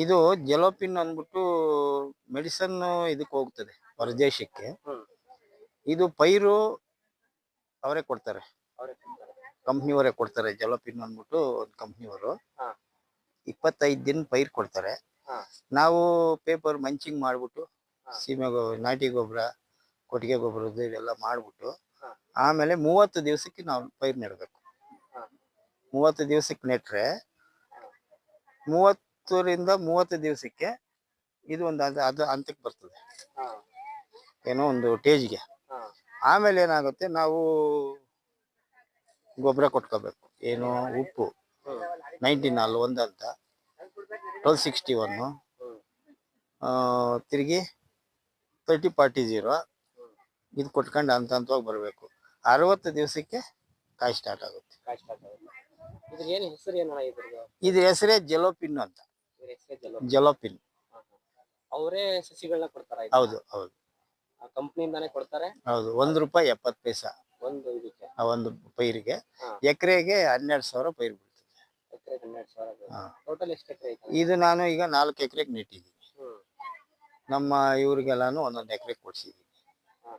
ಇದು ಜೆಲೋಪಿನ್ ಅಂದ್ಬಿಟ್ಟು ಮೆಡಿಸನ್ ಇದಕ್ಕೆ ಹೋಗ್ತದೆ ಹೊರದೇಶಕ್ಕೆ. ಹ್ಮ್ ಇದು ಪೈರು ಅವರೇ ಕೊಡ್ತಾರೆ, ಅವ್ರೆ ಕಂಪ್ನಿಯವರೇ ಕೊಡ್ತಾರೆ. ಜೆಲೋಪಿನ್ ಅಂದ್ಬಿಟ್ಟು ಒಂದು ಕಂಪ್ನಿಯವರು ಹಾ 25 ದಿನ ಪೈರು ಕೊಡ್ತಾರೆ. ಹಾ ನಾವು ಪೇಪರ್ ಮಂಚಿಂಗ್ ಮಾಡ್ಬಿಟ್ಟು ಹಾ. ಸೀಮೆ ನಾಟಿ ಗೊಬ್ಬರ, ಕೊಟ್ಟಿಗೆ ಗೊಬ್ಬರದ್ದು ಇದೆಲ್ಲ ಮಾಡ್ಬಿಟ್ಟು ಹಾ. ಆಮೇಲೆ 30 ದಿವಸಕ್ಕೆ ನಾವು ಪೈರು ನೆಡಬೇಕು. ಹಾ 30 ದಿವಸಕ್ಕೆ ನೆಟ್ರೆ 30ರಿಂದ 30 ದಿವಸಕ್ಕೆ ಇದು ಒಂದು ಅದು ಹಂತಕ್ಕೆ ಬರ್ತದೆ, ಹಾ ಏನೋ ಒಂದು ಟೇಜ್ಗೆ. ಹಾ ಆಮೇಲೆ ಏನಾಗುತ್ತೆ, ನಾವು ಗೊಬ್ಬರ ಕೊಟ್ಕೋಬೇಕು. ಏನು ಉಪ್ಪು 19 ಅಲ್ಲ ಒಂದಂತ 1261, ತಿರುಗಿ 30-40 ಇದು ಕೊಟ್ಕೊಂಡು ಹಂತವಾಗಿ ಬರಬೇಕು. 60 ದಿವಸಕ್ಕೆ ಕಾಯಿ ಸ್ಟಾರ್ಟ್ ಆಗುತ್ತೆ. ಕಾಯಿ ಸ್ಟಾರ್ಟ್ ಆಗುತ್ತೆ. ಇದ್ರ ಏನು ಹೆಸರು ಏನಣ್ಣ ಇದ್ರದ್ದು? ಇದು ಹೆಸರೇ ಜೆಲೋಪಿನ್ ಅಂತ. ಇದ್ರ ಹೆಸರೇ ಜೆಲೋಪಿನ್. ಅವರೇ ಸಸಿಗಳನ್ನ ಕೊಡ್ತಾರ? ಹೌದು ಹೌದು ಕಂಪ್ನಿಯಿಂದಾನೇ ಕೊಡ್ತಾರೆ. ಹೌದು. ₹1.70 ಒಂದು ಇದಕ್ಕೆ, ಒಂದು ಪೈರಿಗೆ. ಹಾ. ಎಕರೆಗೆ 12,000 ಪೈರು ಬೀಳ್ತದೆ. ಎಕರೆಗೆ 12,000. ಹಾ. ಟೋಟಲ್ ಎಷ್ಟು ಎಕರೆ ಐತೆ? ಇದು ನಾನು ಈಗ 4 ಎಕರೆಗೆ ನೆಟ್ಟಿದ್ದೀನಿ. ಹ್ಮ್ ನಮ್ಮ ಇವ್ರಿಗೆಲ್ಲಾನು ಒಂದೊಂದು ಎಕರೆ ಕೊಡ್ಸಿದ್ದೀನಿ. ಹಾ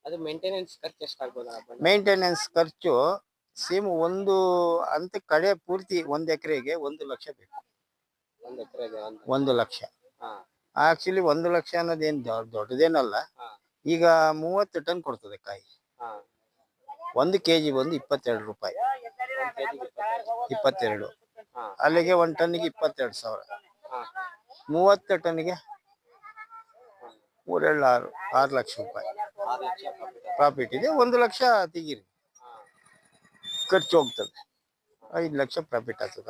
ಅದು ಮೇಂಟೆನೆನ್ಸ್ ಖರ್ಚು ಎಷ್ಟಾಗ್ಬೋದು? ಮೇಂಟೆನೆನ್ಸ್ ಖರ್ಚು ಒಂದು ಅಂತ ಕಡೆ ಪೂರ್ತಿ 1 ಎಕರೆಗೆ 1 ಲಕ್ಷ ಬೇಕು. 1 ಎಕರೆಗೆ 1 ಲಕ್ಷ. ಹಾ ಆಕ್ಚುಲಿ 1 ಲಕ್ಷ ಅನ್ನೋದೇನು ದೊಡ್ಡದೇನಲ್ಲ. ಹಾ ಈಗ 30 ಟನ್ ಕೊಡ್ತದೆ ಕಾಯಿ. ಹಾ 1 ಕೆಜಿ ಬಂದು ₹22. 1 ಕೆಜಿಗೆ 22. ಹಾ ಅಲ್ಲಿಗೆ 1 ಟನ್ನಿಗೆ 22,000. ಹಾ 30 ಟನ್ನಿಗೆ 6 ಲಕ್ಷ ರೂಪಾಯಿ 6 ಲಕ್ಷ ಪ್ರಾಫಿಟ್ ಇದೆ. 1 ಲಕ್ಷ ತೆಗೀರಿ, ಹಾ ಖರ್ಚು ಹೋಗ್ತದೆ, 5 ಲಕ್ಷ ಪ್ರಾಫಿಟ್ ಆಗ್ತದೆ.